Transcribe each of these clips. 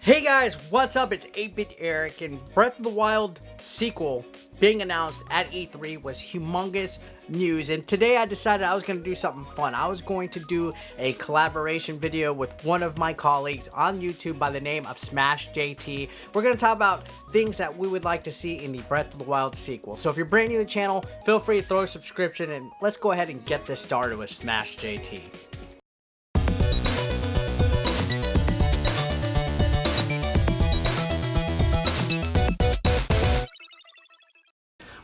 Hey guys, what's up? It's 8-Bit Eric, and Breath of the Wild sequel being announced at E3 was humongous news, and today I decided I was going to do something fun. I was going to do a collaboration video with one of my colleagues on YouTube by the name of Smash JT. We're going to talk about things that we would like to see in the Breath of the Wild sequel. So if you're brand new to the channel, feel free to throw a subscription, and let's go ahead and get this started with Smash JT.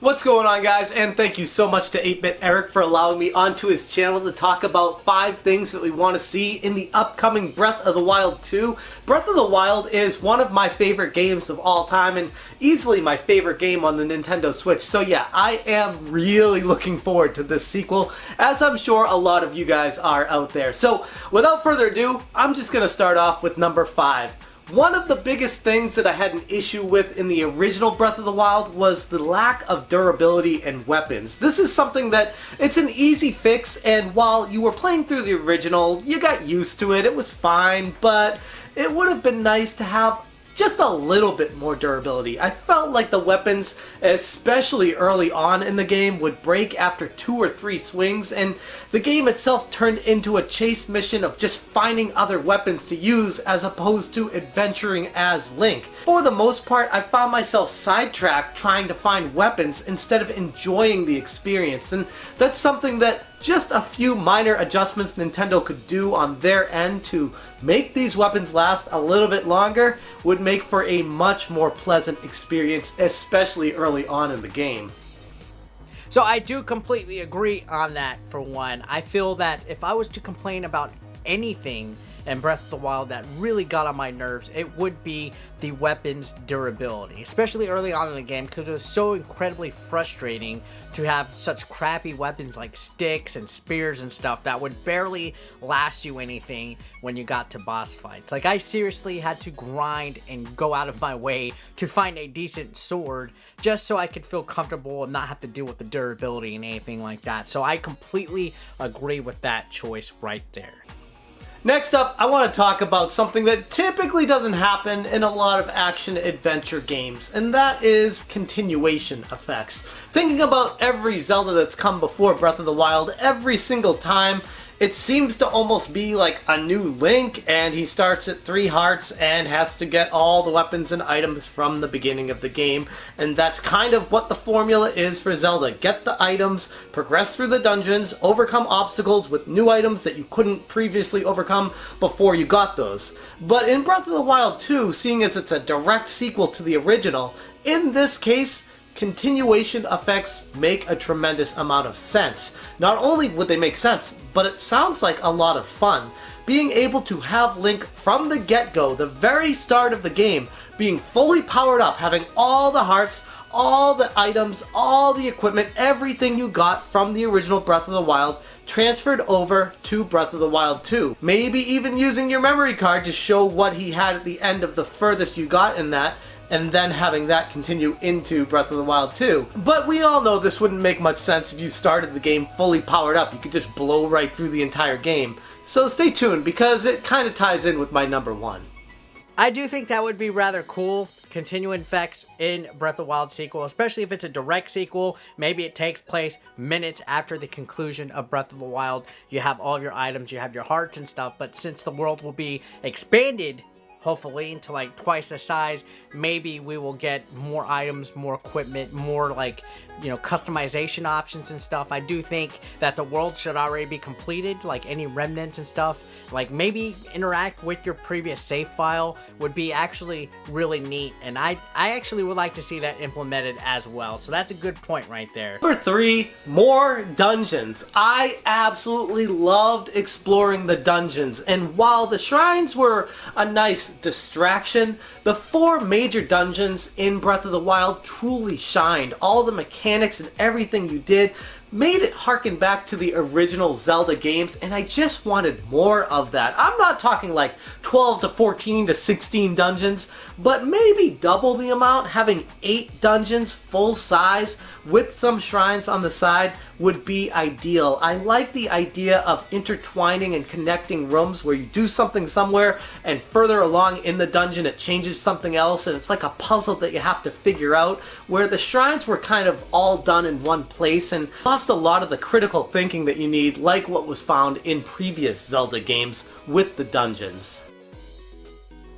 What's going on, guys, and thank you so much to 8-Bit Eric for allowing me onto his channel to talk about 5 things that we want to see in the upcoming Breath of the Wild 2. Breath of the Wild is one of my favorite games of all time and easily my favorite game on the Nintendo Switch. So yeah, I am really looking forward to this sequel, as I'm sure a lot of you guys are out there. So without further ado, I'm just going to start off with number 5. One of the biggest things that I had an issue with in the original Breath of the Wild was the lack of durability and weapons. This is something that, it's an easy fix, and while you were playing through the original, you got used to it, it was fine, but it would have been nice to have just a little bit more durability. I felt like the weapons, especially early on in the game, would break after 2 or 3 swings, and the game itself turned into a chase mission of just finding other weapons to use as opposed to adventuring as Link. For the most part, I found myself sidetracked trying to find weapons instead of enjoying the experience, and that's something that just a few minor adjustments Nintendo could do on their end to make these weapons last a little bit longer would make for a much more pleasant experience, especially early on in the game. So I do completely agree on that. For one, I feel that if I was to complain about anything in Breath of the Wild that really got on my nerves, it would be the weapons durability, especially early on in the game, because it was so incredibly frustrating to have such crappy weapons like sticks and spears and stuff that would barely last you anything when you got to boss fights. Like, I seriously had to grind and go out of my way to find a decent sword just so I could feel comfortable and not have to deal with the durability and anything like that. So I completely agree with that choice right there. Next up, I want to talk about something that typically doesn't happen in a lot of action-adventure games, and that is continuation effects. Thinking about every Zelda that's come before Breath of the Wild, every single time, it seems to almost be like a new Link, and he starts at 3 hearts and has to get all the weapons and items from the beginning of the game, and that's kind of what the formula is for Zelda. Get the items, progress through the dungeons, overcome obstacles with new items that you couldn't previously overcome before you got those. But in Breath of the Wild 2, seeing as it's a direct sequel to the original, in this case, continuation effects make a tremendous amount of sense. Not only would they make sense, but it sounds like a lot of fun. Being able to have Link from the get-go, the very start of the game, being fully powered up, having all the hearts, all the items, all the equipment, everything you got from the original Breath of the Wild transferred over to Breath of the Wild 2. Maybe even using your memory card to show what he had at the end of the furthest you got in that, and then having that continue into Breath of the Wild 2. But we all know this wouldn't make much sense if you started the game fully powered up. You could just blow right through the entire game. So stay tuned, because it kind of ties in with my number 1. I do think that would be rather cool, continuing effects in Breath of the Wild sequel, especially if it's a direct sequel. Maybe it takes place minutes after the conclusion of Breath of the Wild. You have all your items, you have your hearts and stuff, but since the world will be expanded, hopefully, into like twice the size, maybe we will get more items, more equipment, more like, you know, customization options and stuff. I do think that the world should already be completed, like any remnants and stuff. Like, maybe interact with your previous save file would be actually really neat, and I actually would like to see that implemented as well. So that's a good point right there. Number 3, more dungeons. I absolutely loved exploring the dungeons, and while the shrines were a nice distraction, the 4 major dungeons in Breath of the Wild truly shined. All the mechanics and everything you did made it harken back to the original Zelda games, and I just wanted more of that. I'm not talking like 12 to 14 to 16 dungeons, but maybe double the amount, having 8 dungeons full size with some shrines on the side would be ideal. I like the idea of intertwining and connecting rooms where you do something somewhere and further along in the dungeon it changes something else, and it's like a puzzle that you have to figure out, where the shrines were kind of all done in one place and lost a lot of the critical thinking that you need, like what was found in previous Zelda games with the dungeons.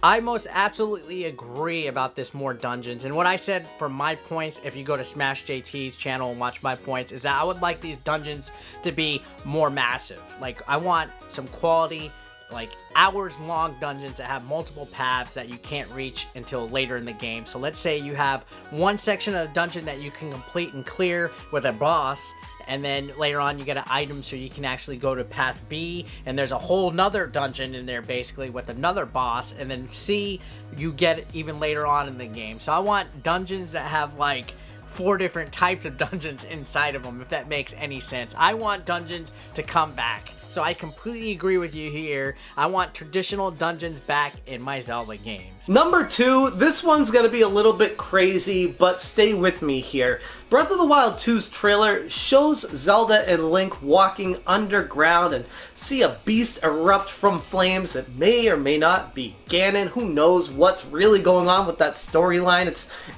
I most absolutely agree about this more dungeons, and what I said for my points, if you go to Smash JT's channel and watch my points, is that I would like these dungeons to be more massive. Like, I want some quality, like hours long dungeons that have multiple paths that you can't reach until later in the game. So let's say you have one section of the dungeon that you can complete and clear with a boss, and then later on you get an item so you can actually go to path B, and there's a whole nother dungeon in there basically with another boss, and then C you get it even later on in the game. So I want dungeons that have like 4 different types of dungeons inside of them, if that makes any sense. I want dungeons to come back. So I completely agree with you here. I want traditional dungeons back in my Zelda games. Number 2, this one's gonna be a little bit crazy, but stay with me here. Breath of the Wild 2's trailer shows Zelda and Link walking underground and see a beast erupt from flames. It may or may not be Ganon. Who knows what's really going on with that storyline.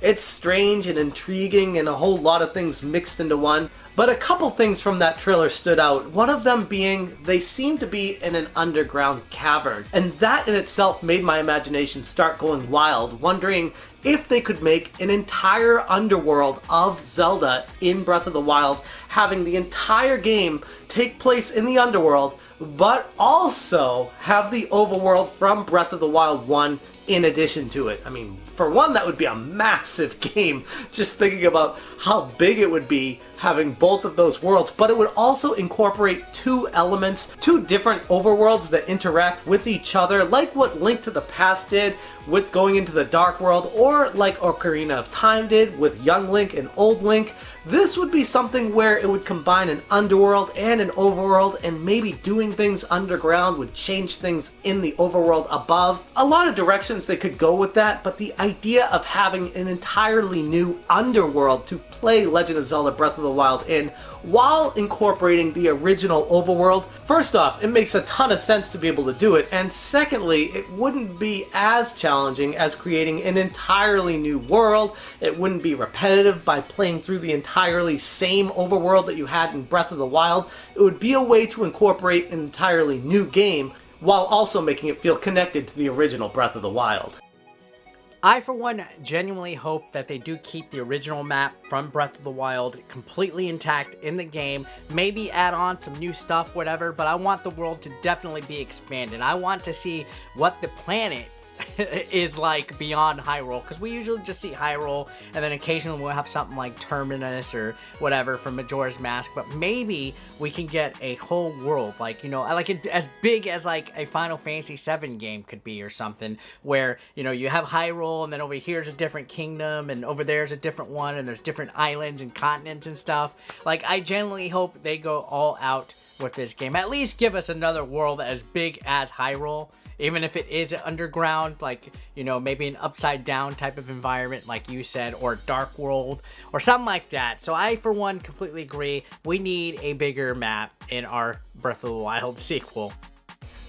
It's strange and intriguing and a whole lot of things mixed into one. But a couple things from that trailer stood out. One of them being they seem to be in an underground cavern. And that in itself made my imagination start going wild, wondering if they could make an entire underworld of Zelda in Breath of the Wild, having the entire game take place in the underworld, but also have the overworld from Breath of the Wild 1 in addition to it. I mean, for one, that would be a massive game, just thinking about how big it would be having both of those worlds, but it would also incorporate 2 elements, 2 different overworlds that interact with each other, like what Link to the Past did with going into the Dark World, or like Ocarina of Time did with Young Link and Old Link. This would be something where it would combine an underworld and an overworld, and maybe doing things underground would change things in the overworld above. A lot of directions they could go with that, but the idea of having an entirely new underworld to play Legend of Zelda Breath of the Wild in, while incorporating the original overworld, first off, it makes a ton of sense to be able to do it, and secondly, it wouldn't be as challenging as creating an entirely new world. It wouldn't be repetitive by playing through the entirely same overworld that you had in Breath of the Wild. It would be a way to incorporate an entirely new game while also making it feel connected to the original Breath of the Wild. I, for one, genuinely hope that they do keep the original map from Breath of the Wild completely intact in the game. Maybe add on some new stuff, whatever, but I want the world to definitely be expanded. I want to see what the planet is like beyond Hyrule, because we usually just see Hyrule, and then occasionally we'll have something like Terminus or whatever from Majora's Mask, but maybe we can get a whole world, like, you know, like it, as big as like a Final Fantasy VII game could be or something, where, you know, you have Hyrule, and then over here's a different kingdom, and over there's a different one, and there's different islands and continents and stuff. Like, I genuinely hope they go all out with this game. At least give us another world as big as Hyrule. Even if it is underground, like, you know, maybe an upside down type of environment, like you said, or Dark World, or something like that. So I, for one, completely agree. We need a bigger map in our Breath of the Wild sequel.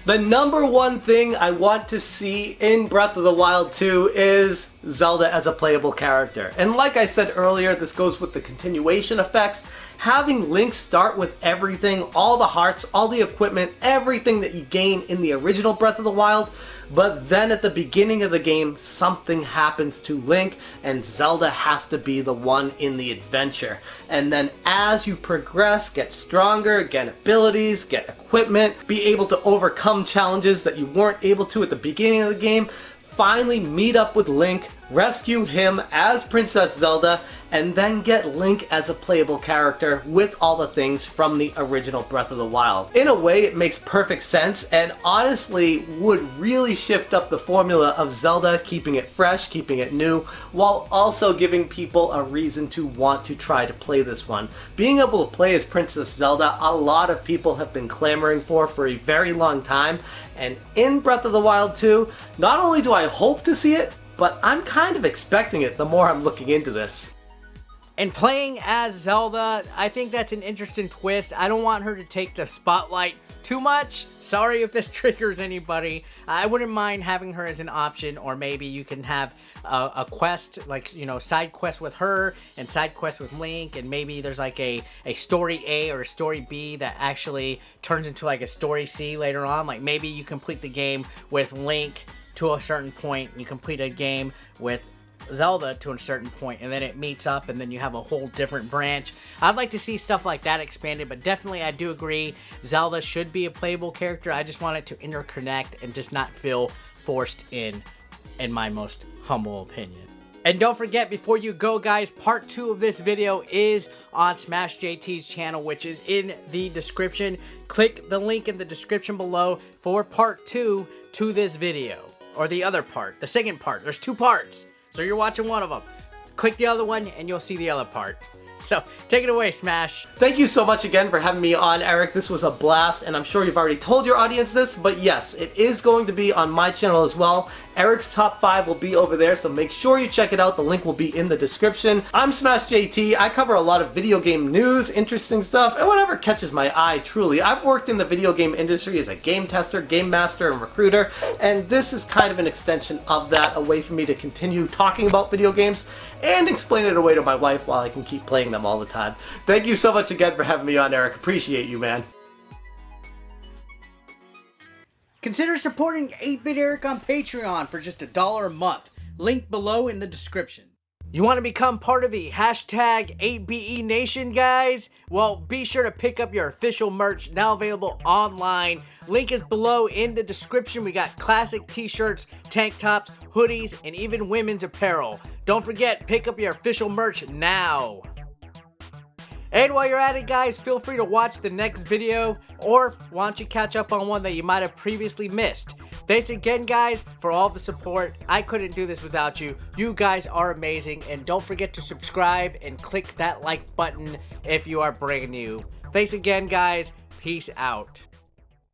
The number one thing I want to see in Breath of the Wild 2 is Zelda as a playable character. And like I said earlier, this goes with the continuation effects. Having Link start with everything, all the hearts, all the equipment, everything that you gain in the original Breath of the Wild, but then at the beginning of the game, something happens to Link, and Zelda has to be the one in the adventure. And then as you progress, get stronger, get abilities, get equipment, be able to overcome challenges that you weren't able to at the beginning of the game, finally meet up with Link, rescue him as Princess Zelda, and then get Link as a playable character with all the things from the original Breath of the Wild. In a way, it makes perfect sense and honestly would really shift up the formula of Zelda, keeping it fresh, keeping it new, while also giving people a reason to want to try to play this one. Being able to play as Princess Zelda, a lot of people have been clamoring for a very long time, and in Breath of the Wild 2, not only do I hope to see it, but I'm kind of expecting it the more I'm looking into this. And playing as Zelda, I think that's an interesting twist. I don't want her to take the spotlight too much. Sorry if this triggers anybody. I wouldn't mind having her as an option, or maybe you can have a quest, like, you know, side quest with her and side quest with Link, and maybe there's like a story A or a story B that actually turns into like a story C later on. Like maybe you complete the game with Link to a certain point, and you complete a game with Zelda to a certain point, and then it meets up, and then you have a whole different branch. I'd like to see stuff like that expanded, but definitely I do agree Zelda should be a playable character. I just want it to interconnect and just not feel forced in my most humble opinion. And don't forget, before you go guys, part 2 of this video is on Smash JT's channel, which is in the description. Click the link in the description below for part 2 to this video, or the other part, the second part. There's 2 parts. So you're watching one of them. Click the other one and you'll see the other part. So take it away, Smash. Thank you so much again for having me on, Eric. This was a blast, and I'm sure you've already told your audience this, but yes, it is going to be on my channel as well. Eric's Top 5 will be over there, so make sure you check it out. The link will be in the description. I'm Smash JT. I cover a lot of video game news, interesting stuff, and whatever catches my eye, truly. I've worked in the video game industry as a game tester, game master, and recruiter, and this is kind of an extension of that, a way for me to continue talking about video games and explain it away to my wife while I can keep playing them all the time. Thank you so much again for having me on, Eric. Appreciate you, man. Consider supporting 8-Bit Eric on Patreon for just $1 a month. Link below in the description. You want to become part of the hashtag 8BE Nation, guys? Well, be sure to pick up your official merch, now available online. Link is below in the description. We got classic t-shirts, tank tops, hoodies, and even women's apparel. Don't forget, pick up your official merch now. And while you're at it, guys, feel free to watch the next video, or why don't you catch up on one that you might have previously missed. Thanks again, guys, for all the support. I couldn't do this without you. You guys are amazing, and don't forget to subscribe and click that like button if you are brand new. Thanks again, guys. Peace out.